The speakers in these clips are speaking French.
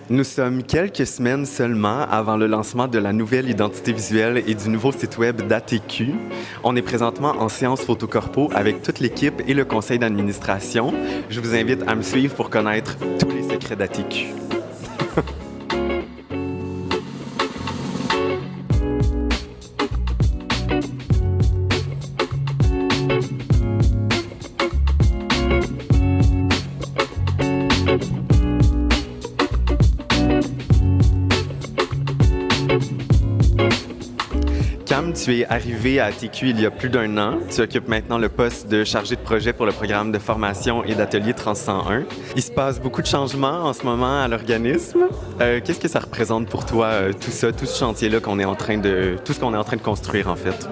Nous sommes quelques semaines seulement avant le lancement de la nouvelle identité visuelle et du nouveau site web d'ATQ. On est présentement en séance photocorpo avec toute l'équipe et le conseil d'administration. Je vous invite à me suivre pour connaître tous les secrets d'ATQ. Cam, tu es arrivé à ATQ il y a plus d'1 an. Tu occupes maintenant le poste de chargé de projet pour le programme de formation et d'atelier Trans 101. Il se passe beaucoup de changements en ce moment à l'organisme. Qu'est-ce que ça représente pour toi, tout ça, tout ce chantier-là tout ce qu'on est en train de construire en fait?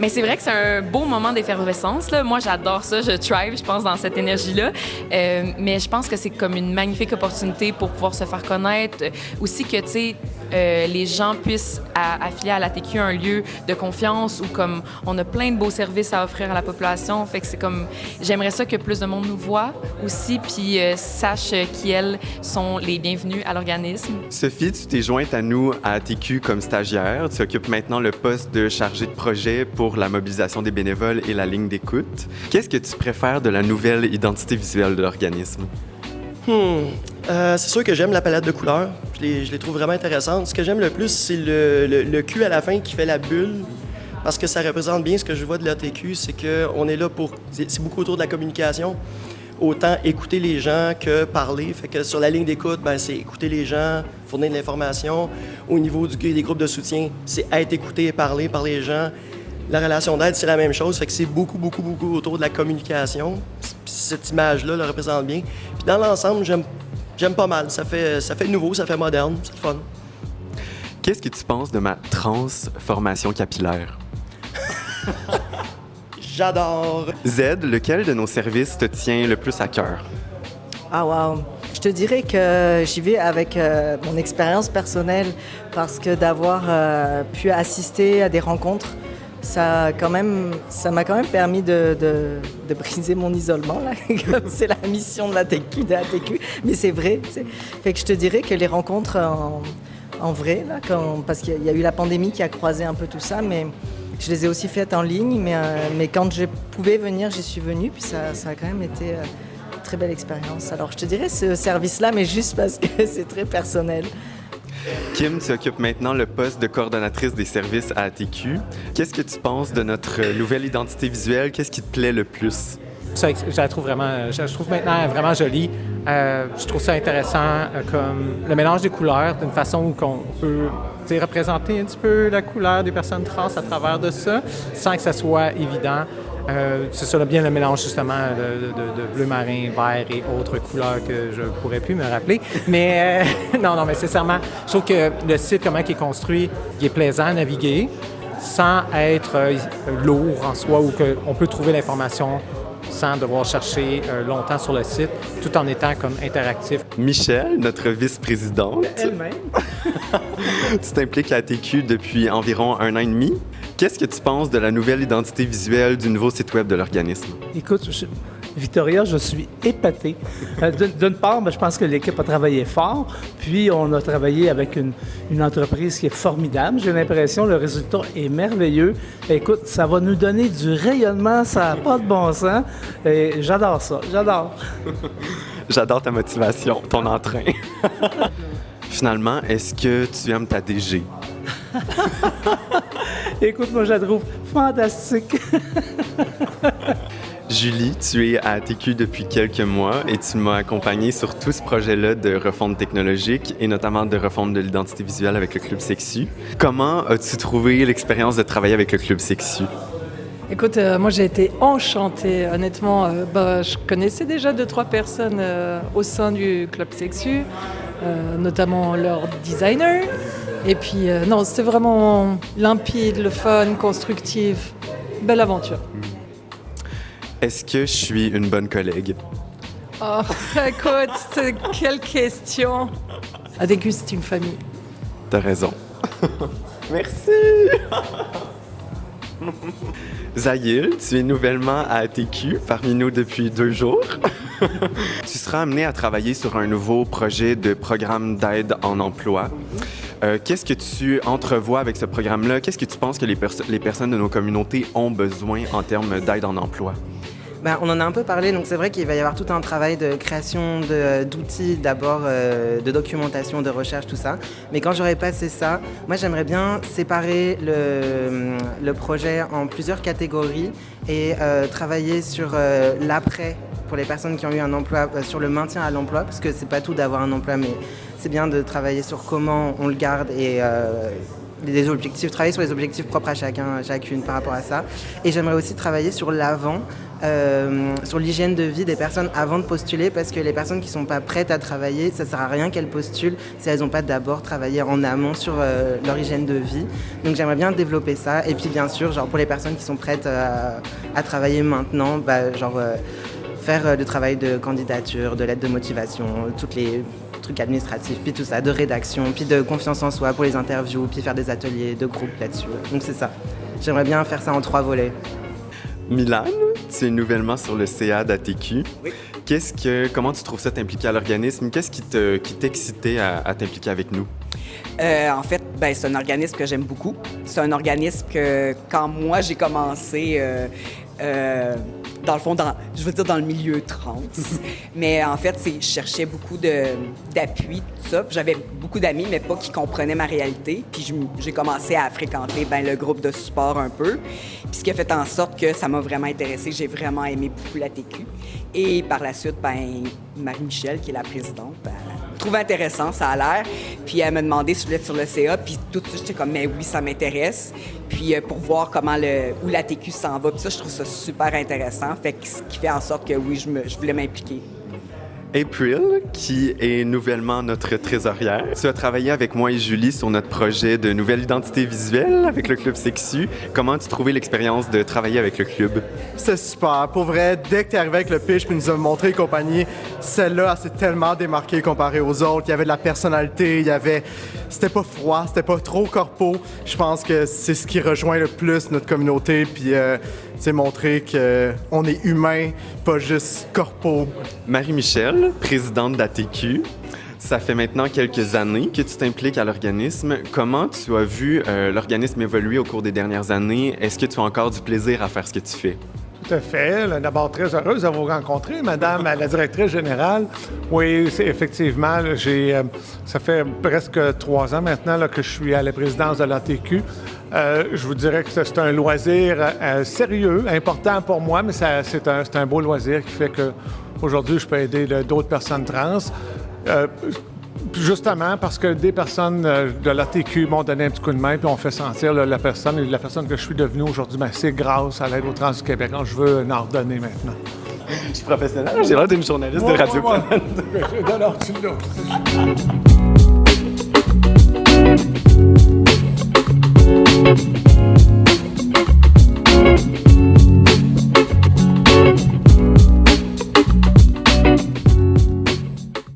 Mais c'est vrai que c'est un beau moment d'effervescence, là. Moi, j'adore ça. Je thrive, je pense, dans cette énergie-là. Mais je pense que c'est comme une magnifique opportunité pour pouvoir se faire connaître. Aussi que, tu sais, les gens puissent affilier à l'ATQ un lieu de confiance où comme on a plein de beaux services à offrir à la population. Fait que c'est comme... J'aimerais ça que plus de monde nous voit aussi puis sache qui, elles, sont les bienvenus à l'organisme. Sophie, tu t'es jointe à nous à ATQ comme stagiaire. Tu occupes maintenant le poste de chargé de projet pour la mobilisation des bénévoles et la ligne d'écoute. Qu'est-ce que tu préfères de la nouvelle identité visuelle de l'organisme? C'est sûr que j'aime la palette de couleurs. Je les trouve vraiment intéressantes. Ce que j'aime le plus, c'est le Q à la fin qui fait la bulle. Parce que ça représente bien ce que je vois de l'ATQ, c'est qu'on est là pour... C'est beaucoup autour de la communication. Autant écouter les gens que parler. Fait que sur la ligne d'écoute, c'est écouter les gens, fournir de l'information. Au niveau des groupes de soutien, c'est être écouté et parler par les gens. La relation d'aide, c'est la même chose. Fait que c'est beaucoup autour de la communication. Puis cette image-là le représente bien. Puis dans l'ensemble, j'aime pas mal. Ça fait nouveau, ça fait moderne, c'est le fun. Qu'est-ce que tu penses de ma transformation capillaire? J'adore! Z, lequel de nos services te tient le plus à cœur? Ah wow! Je te dirais que j'y vais avec mon expérience personnelle parce que d'avoir pu assister à des rencontres, ça m'a quand même permis de briser mon isolement, là, comme c'est la mission de l'ATQ, mais c'est vrai. T'sais. Fait que je te dirais que les rencontres en vrai, là, parce qu'il y a eu la pandémie qui a croisé un peu tout ça, mais je les ai aussi faites en ligne, mais quand je pouvais venir, j'y suis venue, puis ça a quand même été une très belle expérience. Alors je te dirais ce service-là, mais juste parce que c'est très personnel. Kim, tu occupes maintenant le poste de coordonnatrice des services à ATQ. Qu'est-ce que tu penses de notre nouvelle identité visuelle? Qu'est-ce qui te plaît le plus? Je la trouve maintenant vraiment jolie. Je trouve ça intéressant comme le mélange des couleurs d'une façon où on peut représenter un petit peu la couleur des personnes trans à travers de ça, sans que ça soit évident. C'est ça, bien le mélange justement de bleu marin, vert et autres couleurs que je ne pourrais plus me rappeler. Mais non, mais sincèrement, je trouve que le site, comment il est construit, il est plaisant à naviguer sans être lourd en soi ou qu'on peut trouver l'information sans devoir chercher longtemps sur le site, tout en étant comme interactif. Michel, notre vice-présidente. Elle-même. Tu t'impliques à ATQ depuis environ 1 an et demi. Qu'est-ce que tu penses de la nouvelle identité visuelle du nouveau site web de l'organisme? Écoute, Victoria, je suis épaté. D'une part, je pense que l'équipe a travaillé fort, puis on a travaillé avec une entreprise qui est formidable. J'ai l'impression que le résultat est merveilleux. Écoute, ça va nous donner du rayonnement, ça n'a pas de bon sens. Et j'adore ça, j'adore. J'adore ta motivation, ton entrain. Finalement, est-ce que tu aimes ta DG? Écoute, moi, je la trouve fantastique. Julie, tu es à ATQ depuis quelques mois et tu m'as accompagnée sur tout ce projet-là de refonte technologique et notamment de refonte de l'identité visuelle avec le Club Sexu. Comment as-tu trouvé l'expérience de travailler avec le Club Sexu? Écoute, moi j'ai été enchantée, honnêtement. Je connaissais déjà 2-3 personnes au sein du Club Sexu, notamment leur designer. Et puis, non, c'était vraiment limpide, le fun, constructif. Belle aventure. Est-ce que je suis une bonne collègue? Oh, écoute, quelle question! ATQ, c'est une famille. T'as raison. Merci! Zahil, tu es nouvellement à ATQ, parmi nous depuis 2 jours. Tu seras amené à travailler sur un nouveau projet de programme d'aide en emploi. Qu'est-ce que tu entrevois avec ce programme-là? Qu'est-ce que tu penses que les personnes de nos communautés ont besoin en termes d'aide en emploi? On en a un peu parlé, donc c'est vrai qu'il va y avoir tout un travail de création d'outils, d'abord de documentation, de recherche, tout ça. Mais quand j'aurai passé ça, moi j'aimerais bien séparer le projet en plusieurs catégories et travailler sur l'après pour les personnes qui ont eu un emploi, sur le maintien à l'emploi, parce que c'est pas tout d'avoir un emploi, mais c'est bien de travailler sur comment on le garde et des objectifs, travailler sur les objectifs propres à chacune par rapport à ça. Et j'aimerais aussi travailler sur l'avant, sur l'hygiène de vie des personnes avant de postuler, parce que les personnes qui ne sont pas prêtes à travailler, ça ne sert à rien qu'elles postulent si elles n'ont pas d'abord travaillé en amont sur leur hygiène de vie. Donc j'aimerais bien développer ça. Et puis bien sûr, pour les personnes qui sont prêtes à travailler maintenant, faire du travail de candidature, de lettre de motivation, toutes les trucs administratifs, puis tout ça, de rédaction, puis de confiance en soi pour les interviews, puis faire des ateliers de groupe là-dessus. Donc c'est ça. J'aimerais bien faire ça en 3 volets. Milan, tu es nouvellement sur le CA d'ATQ. Oui. Comment tu trouves ça t'impliquer à l'organisme? Qu'est-ce qui t'excitait à t'impliquer avec nous? En fait, c'est un organisme que j'aime beaucoup. C'est un organisme que, quand moi j'ai commencé, dans le fond, dans le milieu trans, mais en fait, je cherchais beaucoup d'appui, tout ça. J'avais beaucoup d'amis, mais pas qui comprenaient ma réalité. Puis j'ai commencé à fréquenter le groupe de support un peu. Puis ce qui a fait en sorte que ça m'a vraiment intéressée. J'ai vraiment aimé beaucoup la TQ. Et par la suite, Marie-Michel, qui est la présidente, me trouvait intéressant, ça a l'air. Puis elle m'a demandé si je voulais être sur le CA. Puis tout de suite, j'étais comme, mais oui, ça m'intéresse. Puis pour voir où la TQ s'en va. Puis ça, je trouve ça super intéressant. Fait que ce qui fait en sorte que oui, je voulais m'impliquer. April, qui est nouvellement notre trésorière. Tu as travaillé avec moi et Julie sur notre projet de nouvelle identité visuelle avec le Club Sexu. Comment as-tu trouvé l'expérience de travailler avec le club? C'est super. Pour vrai, dès que tu es arrivé avec le pitch puis nous a montré et compagnie, celle-là, elle s'est tellement démarquée comparée aux autres. Il y avait de la personnalité, c'était pas froid, c'était pas trop corpo. Je pense que c'est ce qui rejoint le plus notre communauté, puis c'est montrer qu'on est humain, pas juste corpo. Marie-Michel, présidente d'ATQ, ça fait maintenant quelques années que tu t'impliques à l'organisme. Comment tu as vu l'organisme évoluer au cours des dernières années? Est-ce que tu as encore du plaisir à faire ce que tu fais? Tout à fait. D'abord, très heureuse de vous rencontrer, Madame la directrice générale. Oui, effectivement, ça fait presque 3 ans maintenant que je suis à la présidence de l'ATQ. Je vous dirais que c'est un loisir sérieux, important pour moi, mais c'est un beau loisir qui fait qu'aujourd'hui, je peux aider d'autres personnes trans. Justement parce que des personnes de l'ATQ m'ont donné un petit coup de main puis ont fait sentir la personne que je suis devenue aujourd'hui, c'est grâce à l'Aide aux trans du Québec. Alors, je veux en redonner maintenant. Je suis professionnel, j'ai l'air d'une journaliste de Radio Canada. Alors, tu l'as.